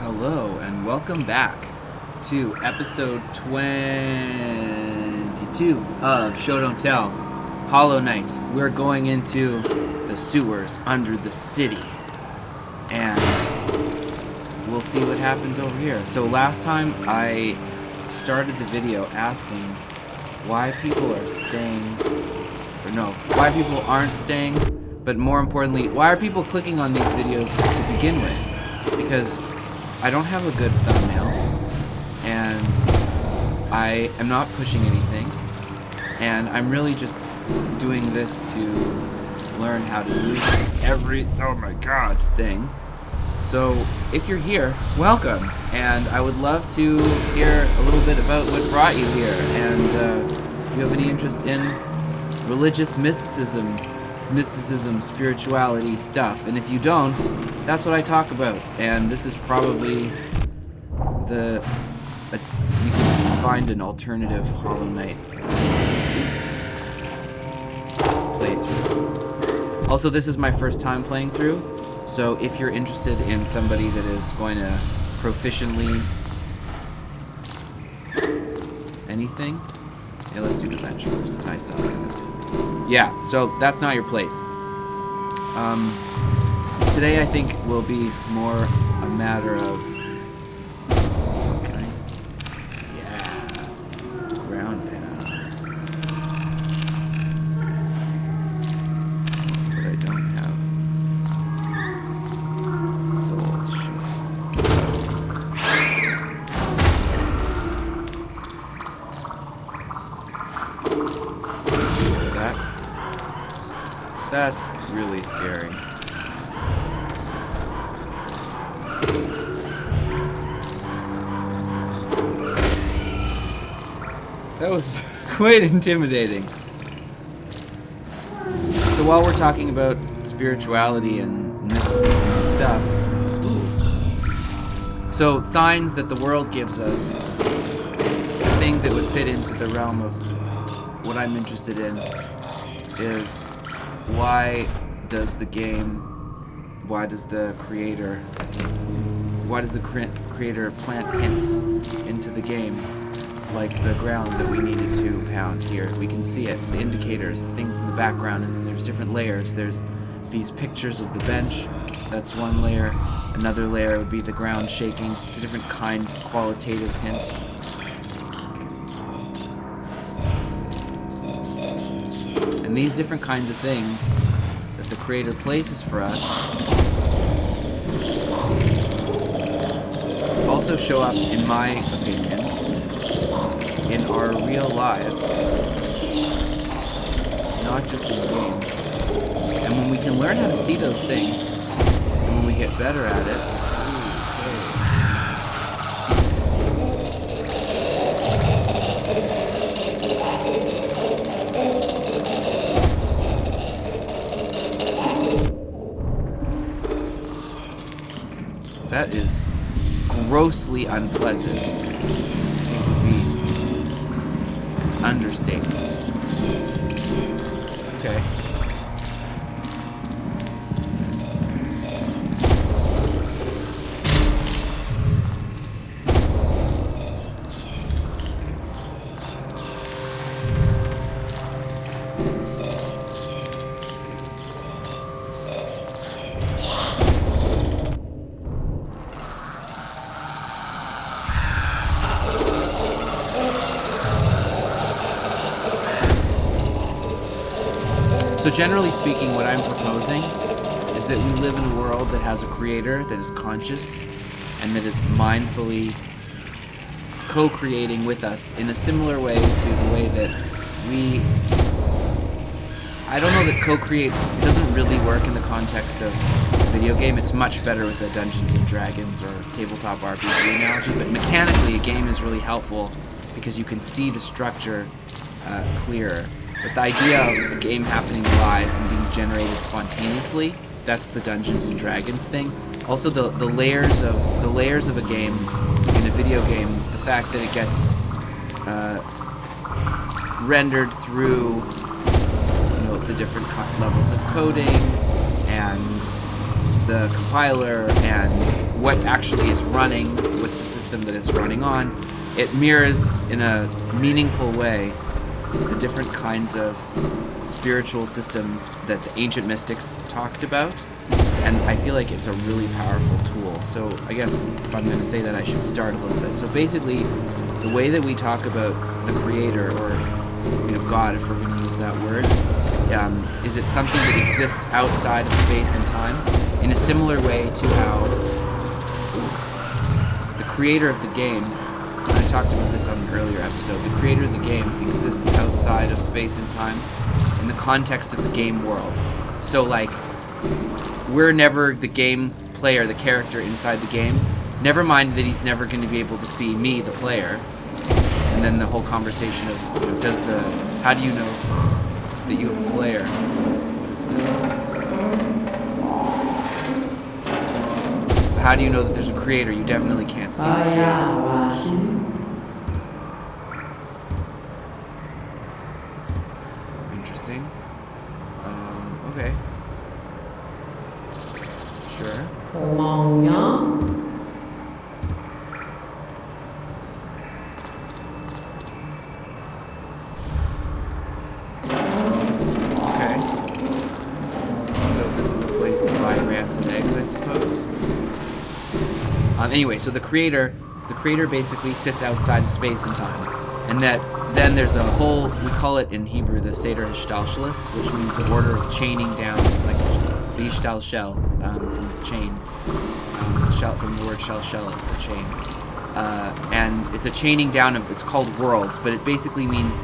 Hello and welcome back to episode 22 of Show Don't Tell, Hollow Knight. We're going into the sewers under the city and we'll see what happens over here. So last time I started the video asking why people are staying, or no, why people aren't staying, but more importantly, why are people clicking on these videos to begin with? Because I don't have a good thumbnail, and I am not pushing anything, and I'm really just doing this to learn how to use every, oh my god, thing. So if you're here, welcome, and I would love to hear a little bit about what brought you here, and if you have any interest in religious mysticism, spirituality stuff, and if you don't, that's what I talk about. And this is probably you can find an alternative Hollow Knight playthrough. Also, this is my first time playing through, so if you're interested in somebody that is going to proficiently anything, yeah, let's do the bench first. I suck at it. Yeah, so that's not your place. Today I think will be more a matter of, ground pound. But I don't have soul, shoot. That's really scary. That was quite intimidating. So while we're talking about spirituality and mysticism and stuff, so signs that the world gives us, a thing that would fit into the realm of what I'm interested in is why does the creator plant hints into the game, like the ground that we needed to pound here. We can see it, the indicators, the things in the background, and there's different layers. There's these pictures of the bench, that's one layer. Another layer would be the ground shaking. It's a different kind, qualitative hint. And these different kinds of things that the creator places for us also show up, in my opinion, in our real lives, not just in games. And when we can learn how to see those things, and when we get better at it, that is grossly unpleasant. Understatement. Okay. So generally speaking, what I'm proposing is that we live in a world that has a creator that is conscious and that is mindfully co-creating with us in a similar way to the way that we... I don't know that co-create doesn't really work in the context of a video game. It's much better with a Dungeons and Dragons or tabletop RPG analogy, but mechanically a game is really helpful because you can see the structure clearer. But the idea of a game happening live and being generated spontaneously, that's the Dungeons and Dragons thing. Also the layers of a game in a video game, the fact that it gets rendered through the different levels of coding and the compiler and what actually is running, what's the system that it's running on. It mirrors in a meaningful way the different kinds of spiritual systems that the ancient mystics talked about, and I feel like it's a really powerful tool. So I guess if I'm going to say that, I should start a little bit. So basically, the way that we talk about the Creator, or God, if we're going to use that word, is it's something that exists outside of space and time, in a similar way to how the creator of the game, I talked about this on an earlier episode, the creator of the game exists outside of space and time in the context of the game world. So like, we're never the game player, the character inside the game. Never mind that he's never going to be able to see me, the player. And then the whole conversation of, how do you know that you have a player? What is this? How do you know that there's a creator? You definitely can't see the creator. Interesting. Okay. Sure. Anyway, so the creator basically sits outside of space and time, and that then there's a whole, we call it in Hebrew the Seder Hishtalshelis, which means the order of chaining down, like the Ishtal shell from the chain, from the word shell is a chain, and it's a chaining down of, it's called worlds, but it basically means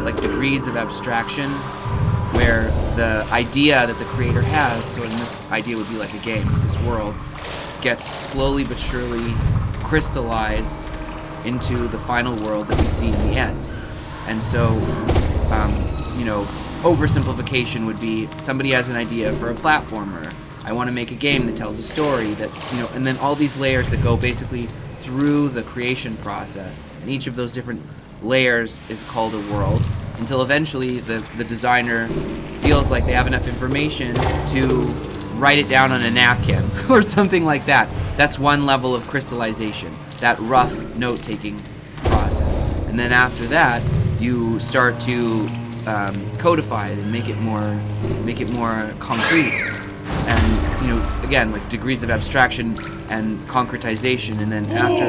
like degrees of abstraction, where the idea that the creator has, so in this idea would be like a game, this world, gets slowly but surely crystallized into the final world that we see in the end. And so, oversimplification would be somebody has an idea for a platformer. I want to make a game that tells a story that, and then all these layers that go basically through the creation process. And each of those different layers is called a world, until eventually the designer feels like they have enough information to write it down on a napkin or something like that. That's one level of crystallization, that rough note-taking process. And then after that, you start to codify it and make it more concrete. And again, with degrees of abstraction and concretization, and then after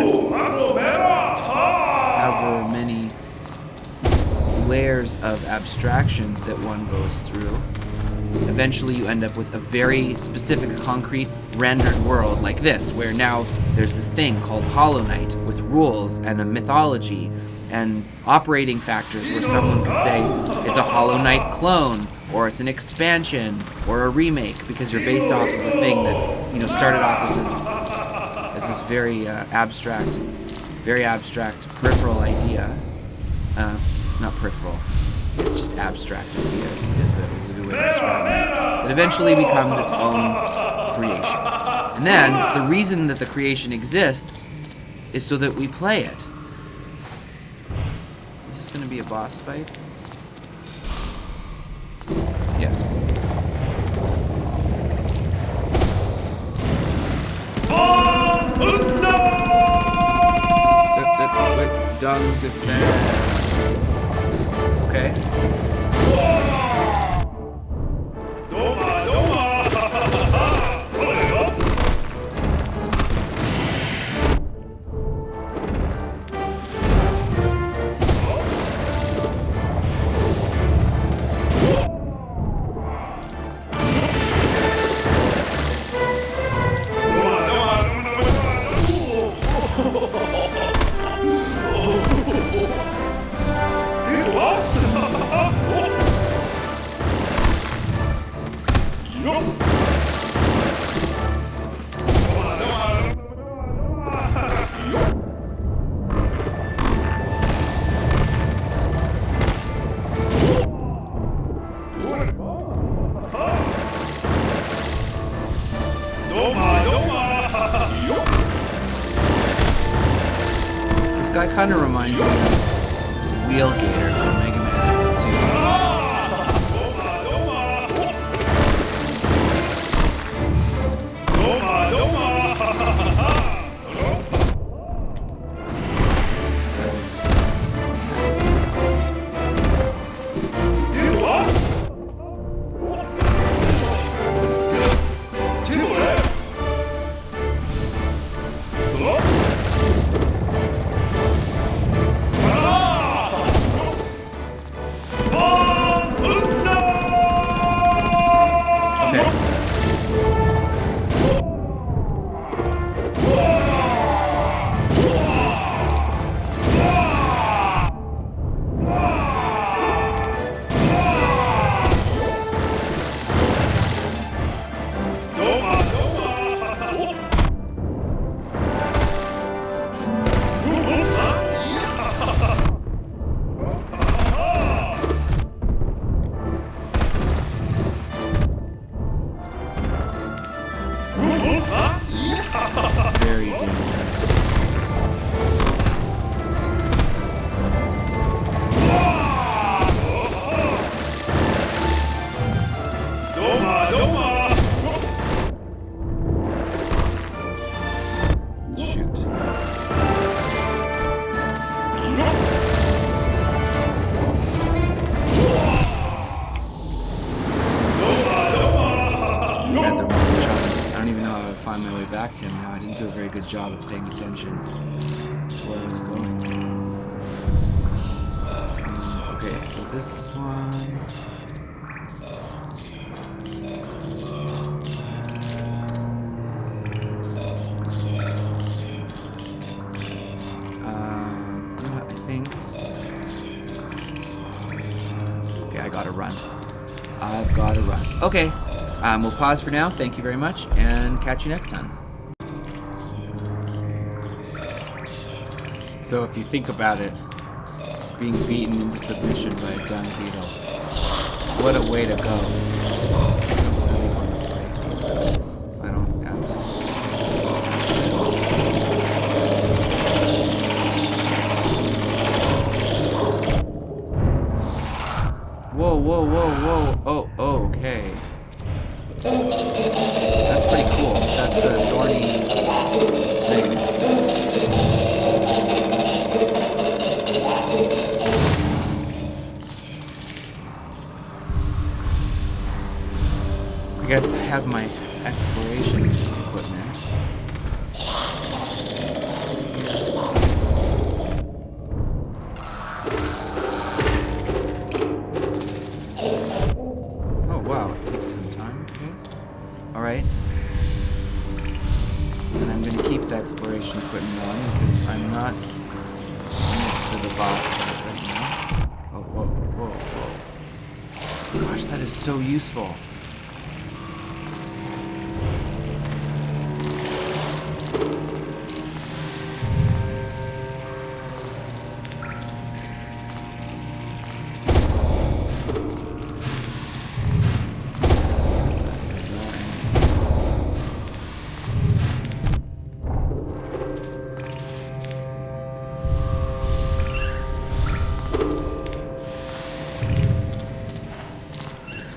however many layers of abstraction that one goes through, eventually you end up with a very specific, concrete, rendered world like this, where now there's this thing called Hollow Knight with rules and a mythology and operating factors, where someone could say it's a Hollow Knight clone, or it's an expansion, or a remake, because you're based off of a thing that started off as this very abstract peripheral idea. Not peripheral, it's just abstract ideas is a good way to describe it. That eventually becomes its own creation. And then, the reason that the creation exists is so that we play it. Is this going to be a boss fight? Yes. DUNG defense. Okay. This guy kind of reminds me of Wheel Gator from Mega Man X2. had the wrong choice. I don't even know how to find my way back to him now. I didn't do a very good job of paying attention to where I was going. Okay, so this one... you know what, I think... Okay, I gotta run. I've gotta run. Okay, we'll pause for now. Thank you very much, and catch you next time. So if you think about it, being beaten into submission by a dung beetle, what a way to go. I don't absolutely... Whoa, whoa, whoa, whoa. Oh, okay. That's pretty cool. That's the thorny thing. I guess I have my exploration equipment. Oh wow, it takes some time, I guess. Alright. And I'm gonna keep the exploration equipment on because I'm not in it for the boss fight right now. Oh, whoa, whoa, whoa. Gosh, that is so useful.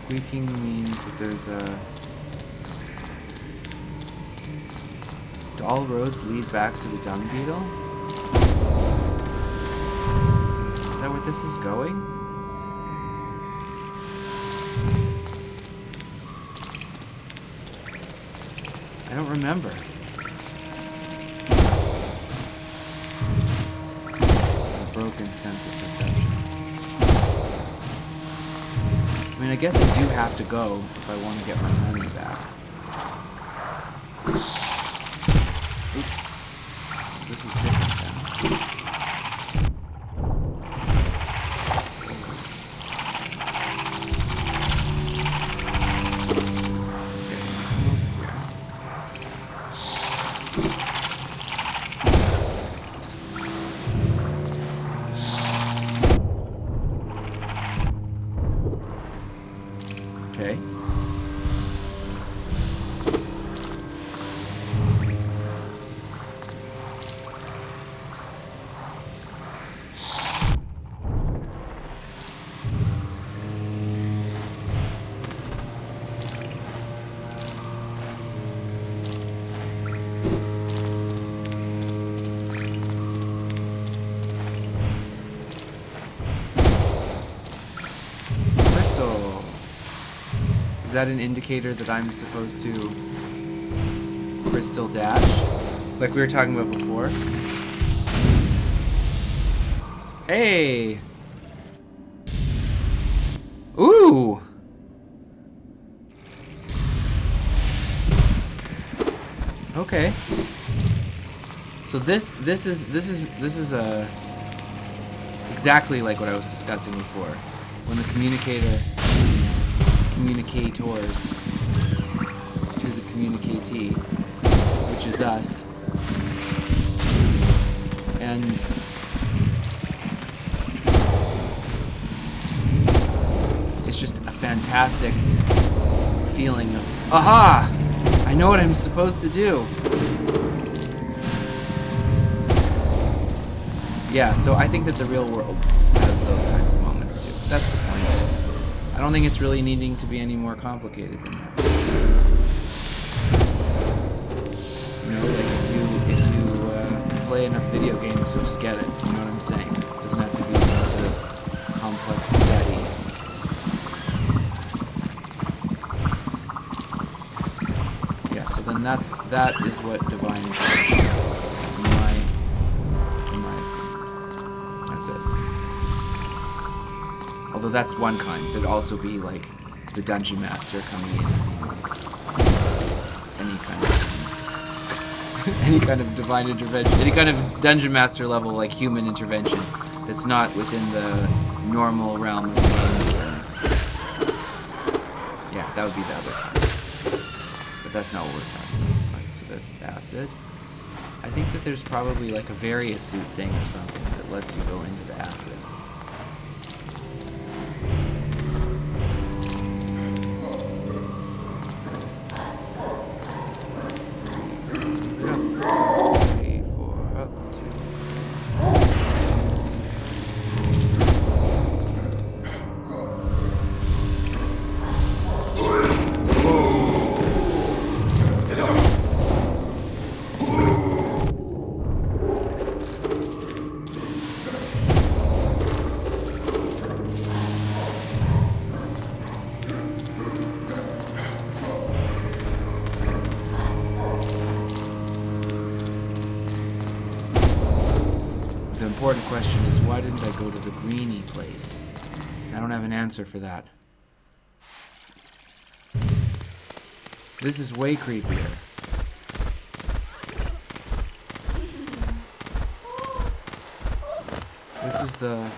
Squeaking means that there's a... Do all roads lead back to the dung beetle? Is that where this is going? I don't remember. A broken sense of perception. I mean, I guess I do have to go if I want to get my money back. Oops. This is different then. Okay. Is that an indicator that I'm supposed to crystal dash? Like we were talking about before? Hey! Ooh! Okay. So this is exactly like what I was discussing before. When the communicators to the communicatee, which is us, and it's just a fantastic feeling of, aha! I know what I'm supposed to do. Yeah, so I think that the real world has those kinds of moments too. That's the point. I don't think it's really needing to be any more complicated than that. You know, like if you play enough video games, you'll just get it. You know what I'm saying? It doesn't have to be some sort of complex study. then that is what divine intervention is. In my opinion. That's it. Although that's one kind. There'd also be like the dungeon master coming in. Any kind of divine intervention, any kind of dungeon master level like human intervention that's not within the normal realm of game mechanics. Yeah, that would be the other kind. But that's not what we're talking about. Right, so this acid. I think that there's probably like a various suit thing or something that lets you go into the acid. The important question is, why didn't I go to the greeny place? I don't have an answer for that. This is way creepier. This is the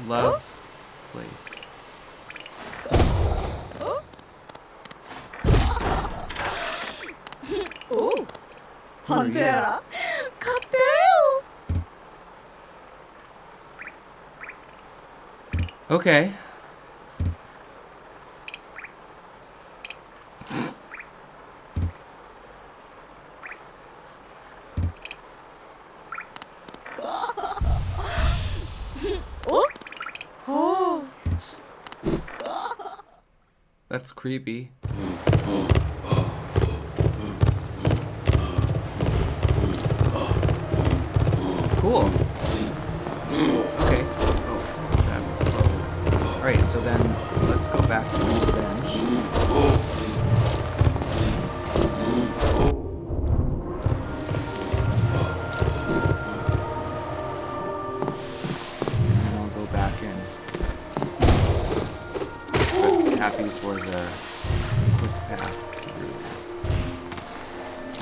love place. Oh, Pantera. Okay. Oh. That's creepy. Cool. Okay. Oh, that was close. Alright, so then let's go back to this bench. And I'll go back in. But happy for the quick path through.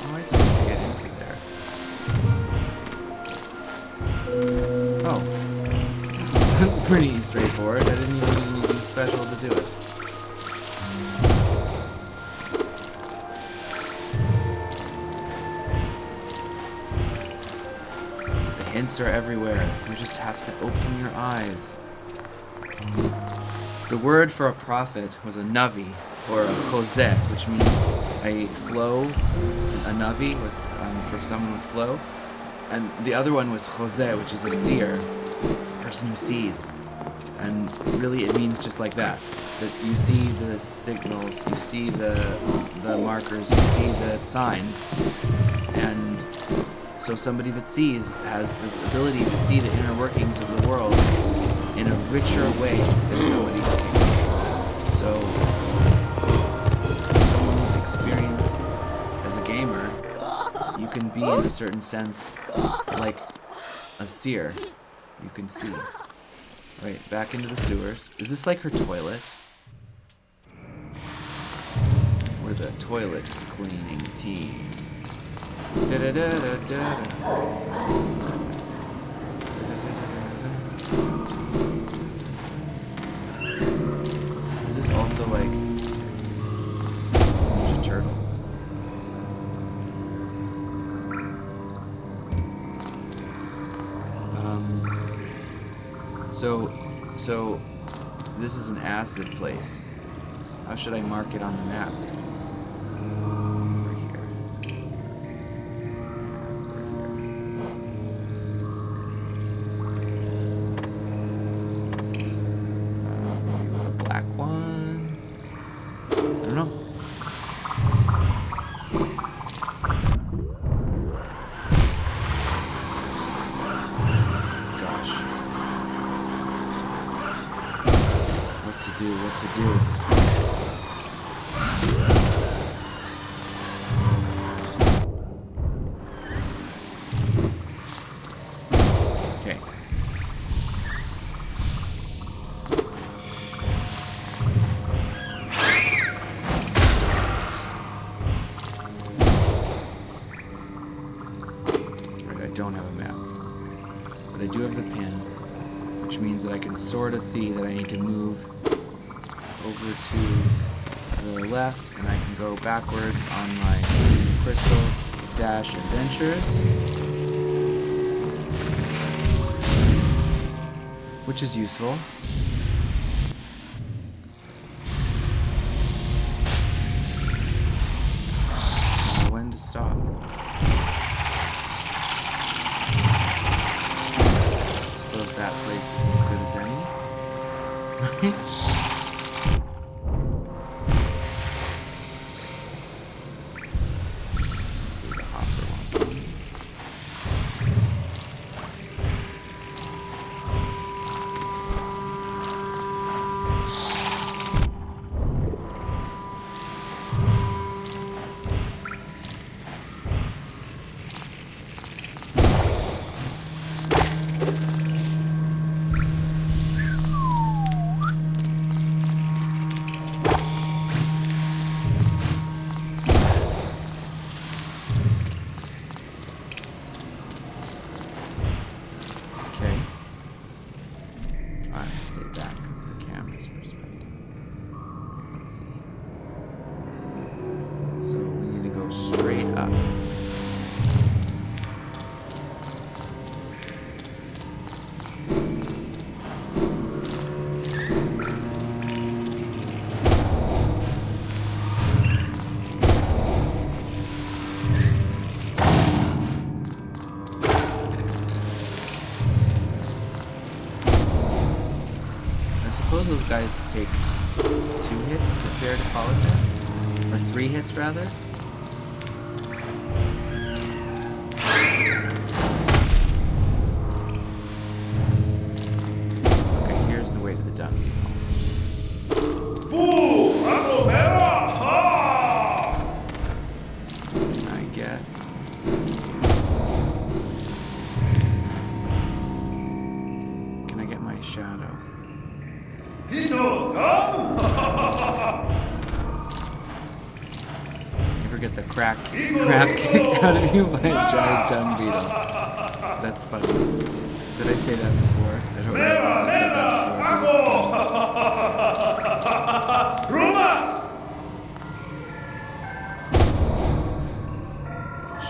How am I supposed to get in through there? Oh. That's pretty straightforward. I didn't even need anything special to do it. The hints are everywhere. You just have to open your eyes. The word for a prophet was a navi, or a choseh, which means a flow. A navi was for someone with flow. And the other one was choseh, which is a seer, a person who sees. And really it means just like that. That you see the signals, you see the markers, you see the signs. And so somebody that sees has this ability to see the inner workings of the world in a richer way than somebody who can't. So someone with experience as a gamer, you can be in a certain sense like a seer. You can see. Right, back into the sewers. Is this like her toilet? We're the toilet cleaning team. Is this also like Ninja Turtles? So this is an acid place. How should I mark it on the map? Over here. Maybe with a black one. I don't know. What to do? of the pin, which means that I can sort of see that I need to move over to the left, and I can go backwards on my Crystal Dash Adventures, which is useful. When to stop. Suppose that place is as good as any. The hopper one. Straight up. I suppose those guys take 2 hits if they're to follow them, or 3 hits rather. Shadow. Never get the crap kicked out of you by a giant dung beetle. That's funny. Did I say that before? I don't remember if I said that before.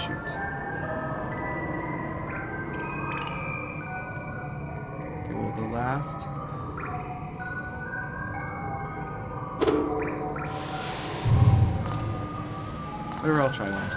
Shoot. The last. Or I'll try one.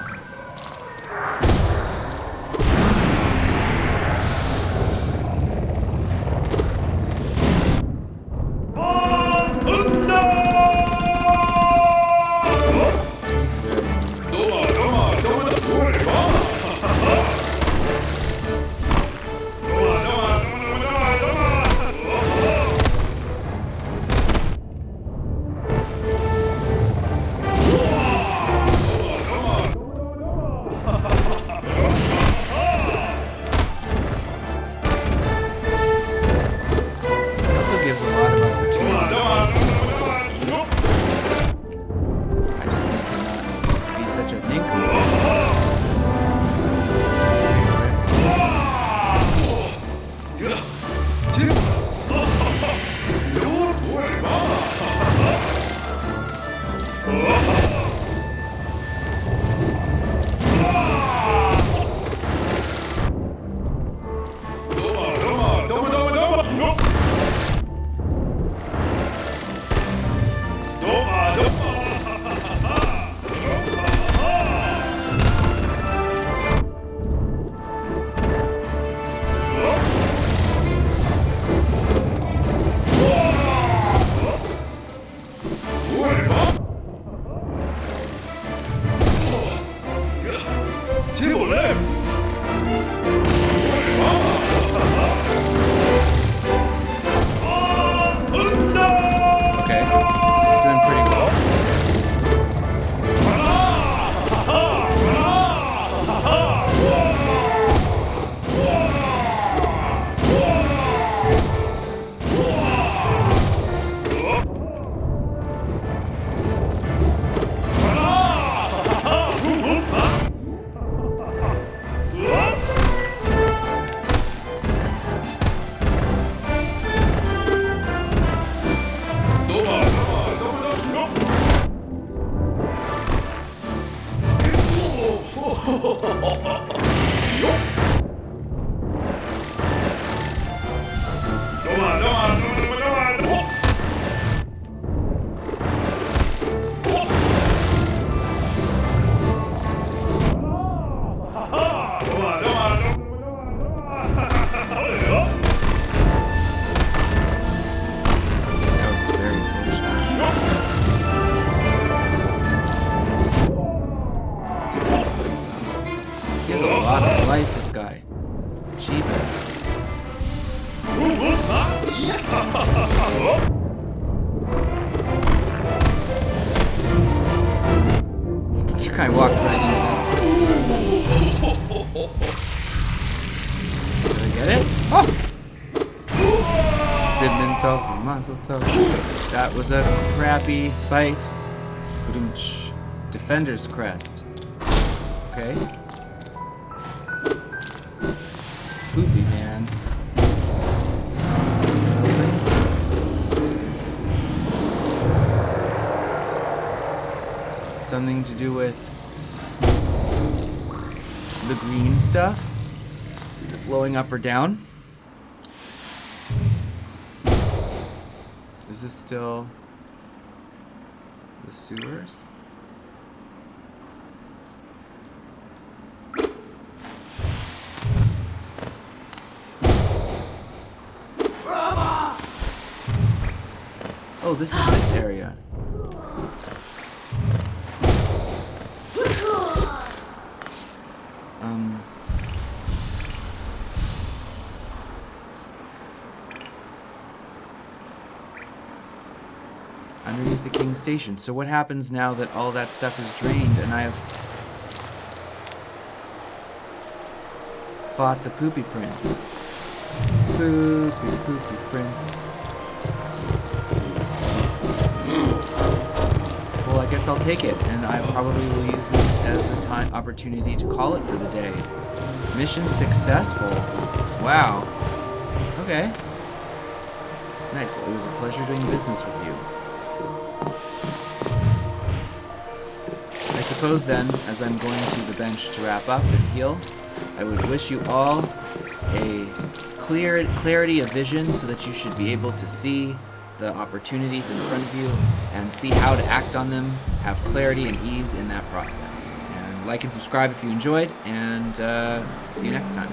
kind of walked right into that. Did I get it? Oh! Zibnin tofu, mazel tov. That was a crappy fight. Ba-dum-tsh. Defender's crest. Okay. Poopy man. Something to do with the green stuff? Is it flowing up or down? Is this still the sewers? Oh, this is this area. Underneath the King Station. So what happens now that all that stuff is drained and I have fought the Poopy Prince? Poopy Prince. Well, I guess I'll take it, and I probably will use this as a opportunity to call it for the day. Mission successful. Wow. Okay. Nice. Well, it was a pleasure doing business with you. I suppose then, as I'm going to the bench to wrap up and heal, I would wish you all a clarity of vision so that you should be able to see the opportunities in front of you and see how to act on them, have clarity and ease in that process. And like and subscribe if you enjoyed, and see you next time.